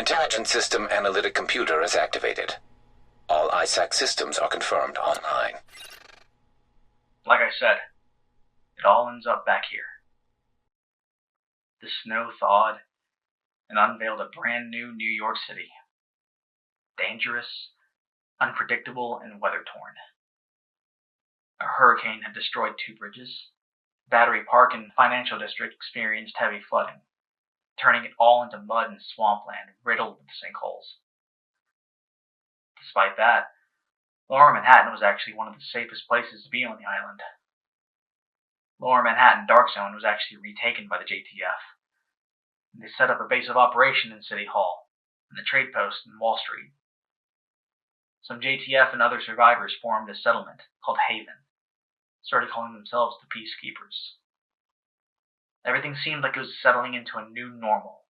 Intelligence System Analytic Computer is activated. All ISAC systems are confirmed online. Like I said, it all ends up back here. The snow thawed and unveiled a brand new New York City. Dangerous, unpredictable, and weather-torn. A hurricane had destroyed 2 bridges. Battery Park and Financial District experienced heavy flooding, turning it all into mud and swampland riddled with sinkholes. Despite that, Lower Manhattan was actually one of the safest places to be on the island. Lower Manhattan Dark Zone was actually retaken by the JTF. They set up a base of operation in City Hall and the trade post in Wall Street. Some JTF and other survivors formed a settlement called Haven, started calling themselves the Peacekeepers. Everything seemed like it was settling into a new normal.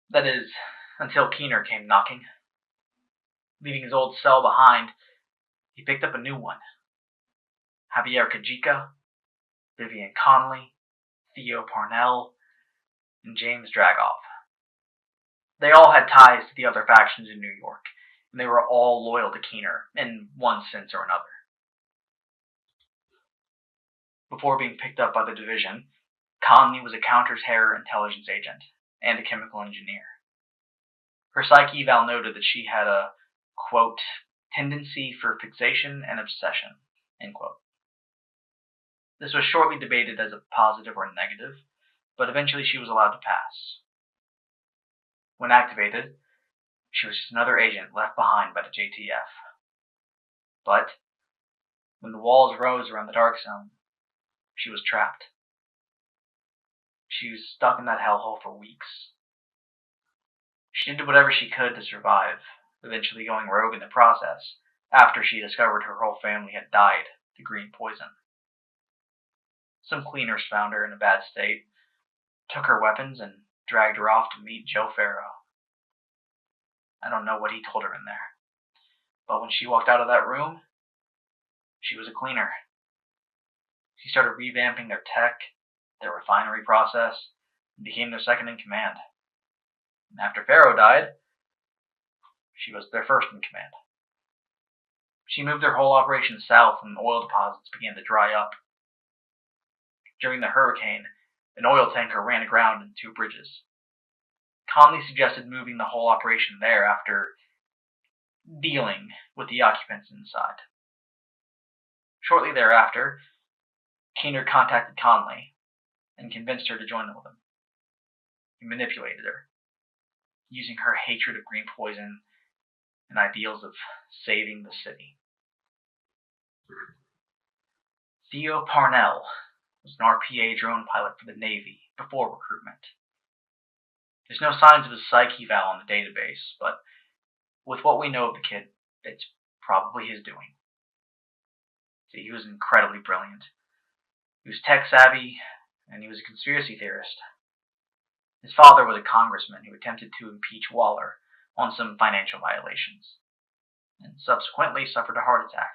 That is, until Keener came knocking. Leaving his old cell behind, he picked up a new one. Javier Kajika, Vivian Connolly, Theo Parnell, and James Dragoff. They all had ties to the other factions in New York, and they were all loyal to Keener in one sense or another. Before being picked up by the division, Connolly was a counter-terror intelligence agent and a chemical engineer. Her psych eval noted that she had a, quote, tendency for fixation and obsession, end quote. This was shortly debated as a positive or negative, but eventually she was allowed to pass. When activated, she was just another agent left behind by the JTF. But when the walls rose around the Dark Zone, she was trapped. She was stuck in that hellhole for weeks. She did whatever she could to survive, eventually going rogue in the process after she discovered her whole family had died to green poison. Some cleaners found her in a bad state, took her weapons, and dragged her off to meet Joe Farrow. I don't know what he told her in there, but when she walked out of that room, she was a cleaner. She started revamping their tech, their refinery process, and became their second in command. And after Farrow died, she was their first in command. She moved their whole operation south when oil deposits began to dry up. During the hurricane, an oil tanker ran aground in 2 bridges. Conley suggested moving the whole operation there after dealing with the occupants inside. Shortly thereafter, Keener contacted Conley and convinced her to join with him. He manipulated her, using her hatred of green poison and ideals of saving the city. Theo Parnell was an RPA drone pilot for the Navy before recruitment. There's no signs of his psych eval on the database, but with what we know of the kid, it's probably his doing. See, he was incredibly brilliant. He was tech-savvy, and he was a conspiracy theorist. His father was a congressman who attempted to impeach Waller on some financial violations, and subsequently suffered a heart attack.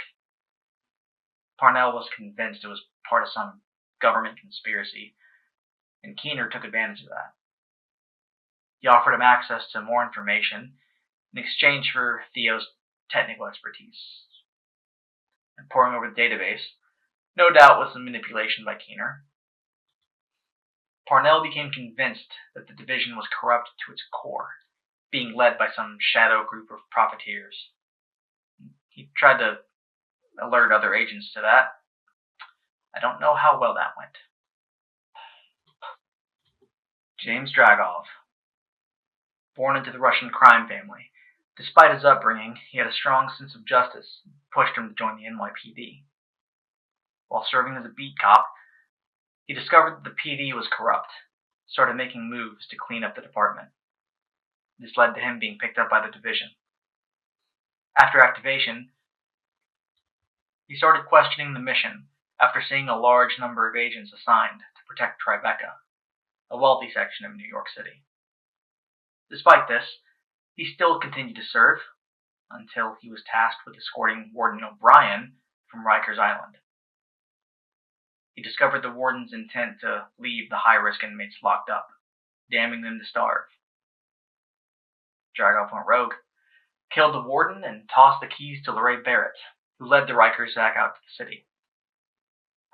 Parnell was convinced it was part of some government conspiracy, and Keener took advantage of that. He offered him access to more information in exchange for Theo's technical expertise. And poring over the database, no doubt with some manipulation by Keener, Parnell became convinced that the division was corrupt to its core, being led by some shadow group of profiteers. He tried to alert other agents to that. I don't know how well that went. James Dragoff. Born into the Russian crime family, despite his upbringing, he had a strong sense of justice and pushed him to join the NYPD. While serving as a beat cop, he discovered that the PD was corrupt, started making moves to clean up the department. This led to him being picked up by the division. After activation, he started questioning the mission after seeing a large number of agents assigned to protect Tribeca, a wealthy section of New York City. Despite this, he still continued to serve until he was tasked with escorting Warden O'Brien from Rikers Island. He discovered the warden's intent to leave the high-risk inmates locked up, damning them to starve. Dragov went rogue, killed the warden, and tossed the keys to Lorraine Barrett, who led the Rikers back out to the city.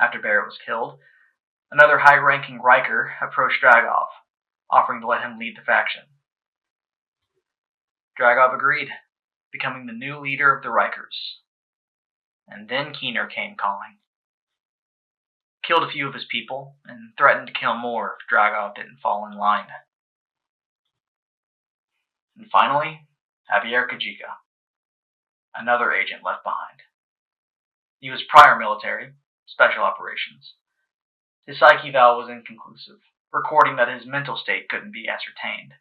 After Barrett was killed, another high-ranking Riker approached Dragov, offering to let him lead the faction. Dragov agreed, becoming the new leader of the Rikers. And then Keener came calling. Killed a few of his people, and threatened to kill more if Dragov didn't fall in line. And finally, Javier Kajika, another agent left behind. He was prior military, special operations. His psyche eval was inconclusive, recording that his mental state couldn't be ascertained,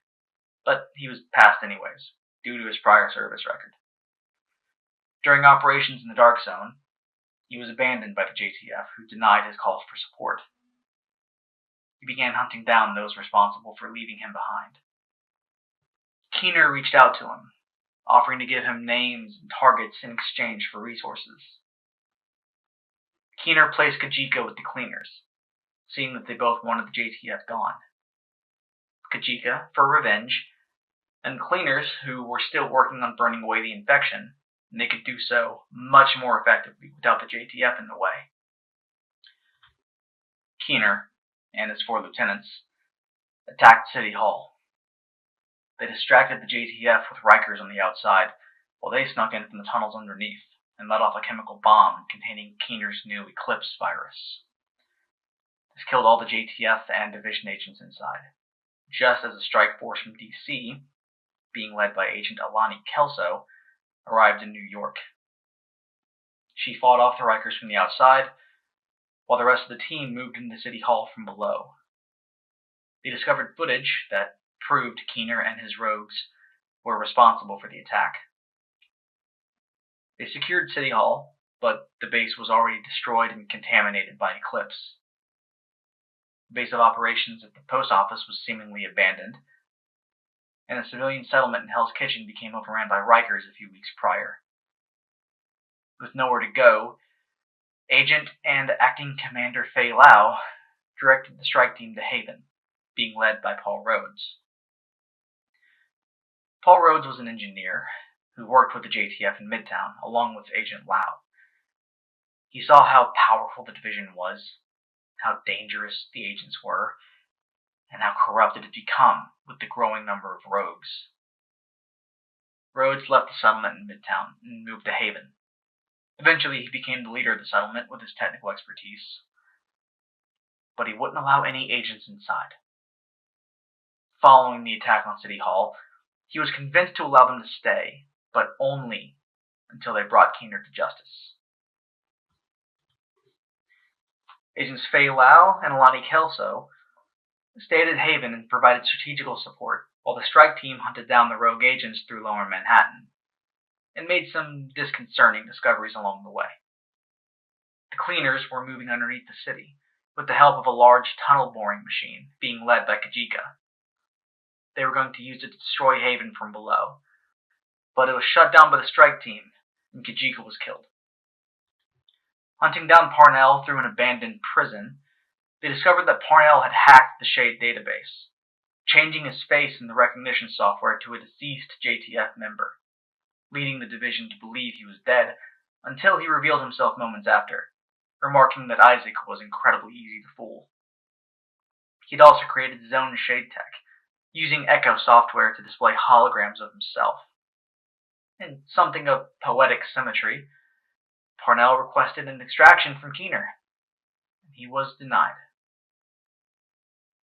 but he was passed anyways, due to his prior service record. During operations in the Dark Zone, he was abandoned by the JTF, who denied his calls for support. He began hunting down those responsible for leaving him behind. Keener reached out to him, offering to give him names and targets in exchange for resources. Keener placed Kajika with the Cleaners, seeing that they both wanted the JTF gone. Kajika for revenge, and Cleaners, who were still working on burning away the infection, and they could do so much more effectively without the JTF in the way. Keener and his 4 lieutenants attacked City Hall. They distracted the JTF with Rikers on the outside, while they snuck in from the tunnels underneath and let off a chemical bomb containing Keener's new Eclipse virus. This killed all the JTF and division agents inside, just as a strike force from DC, being led by Agent Alani Kelso, arrived in New York. She fought off the Rikers from the outside, while the rest of the team moved into City Hall from below. They discovered footage that proved Keener and his rogues were responsible for the attack. They secured City Hall, but the base was already destroyed and contaminated by Eclipse. The base of operations at the post office was seemingly abandoned, and a civilian settlement in Hell's Kitchen became overrun by Rikers a few weeks prior. With nowhere to go, Agent and Acting Commander Fei Lau directed the strike team to Haven, being led by Paul Rhodes. Paul Rhodes was an engineer who worked with the JTF in Midtown, along with Agent Lau. He saw how powerful the division was, how dangerous the agents were, and how corrupt it had become with the growing number of rogues. Rhodes left the settlement in Midtown and moved to Haven. Eventually, he became the leader of the settlement with his technical expertise, but he wouldn't allow any agents inside. Following the attack on City Hall, he was convinced to allow them to stay, but only until they brought Keener to justice. Agents Fei Lau and Alani Kelso stayed at Haven and provided strategical support, while the strike team hunted down the rogue agents through Lower Manhattan, and made some disconcerting discoveries along the way. The Cleaners were moving underneath the city, with the help of a large tunnel boring machine being led by Kajika. They were going to use it to destroy Haven from below, but it was shut down by the strike team, and Kajika was killed. Hunting down Parnell through an abandoned prison, they discovered that Parnell had hacked the Shade database, changing his face in the recognition software to a deceased JTF member, leading the division to believe he was dead until he revealed himself moments after, remarking that Isaac was incredibly easy to fool. He'd also created his own Shade tech, using Echo software to display holograms of himself. In something of poetic symmetry, Parnell requested an extraction from Keener. He was denied.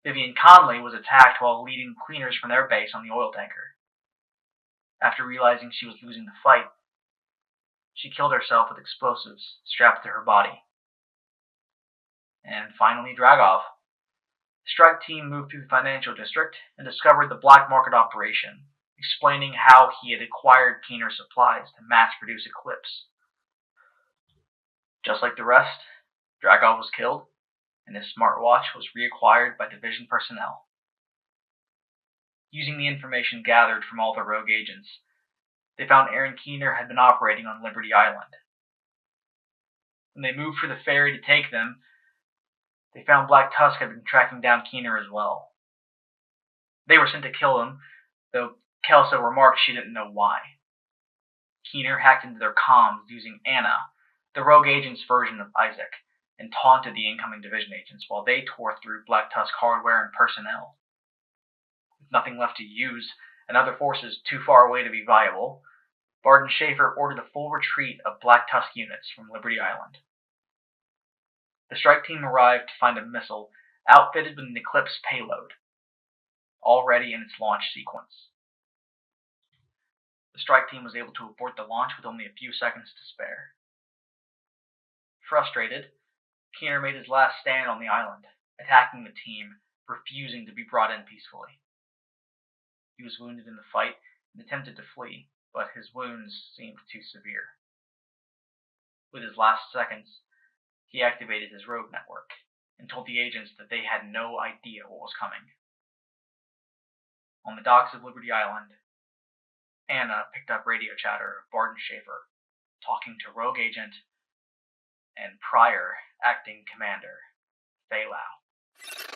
Vivian Conley was attacked while leading Cleaners from their base on the oil tanker. After realizing she was losing the fight, she killed herself with explosives strapped to her body. And finally, Dragov. The strike team moved through the financial district and discovered the black market operation, explaining how he had acquired Keener's supplies to mass-produce Eclipse. Just like the rest, Dragov was killed, and his smartwatch was reacquired by division personnel. Using the information gathered from all the rogue agents, they found Aaron Keener had been operating on Liberty Island. When they moved for the ferry to take them, they found Black Tusk had been tracking down Keener as well. They were sent to kill him, though Kelso remarked she didn't know why. Keener hacked into their comms using Anna, the rogue agent's version of Isaac, and taunted the incoming division agents while they tore through Black Tusk hardware and personnel. With nothing left to use and other forces too far away to be viable, Barton Schaefer ordered a full retreat of Black Tusk units from Liberty Island. The strike team arrived to find a missile outfitted with an Eclipse payload, already in its launch sequence. The strike team was able to abort the launch with only a few seconds to spare. Frustrated, Keener made his last stand on the island, attacking the team, refusing to be brought in peacefully. He was wounded in the fight and attempted to flee, but his wounds seemed too severe. With his last seconds, he activated his rogue network and told the agents that they had no idea what was coming. On the docks of Liberty Island, Anna picked up radio chatter of Barton Schaefer talking to rogue agent and prior acting commander Fei Lao.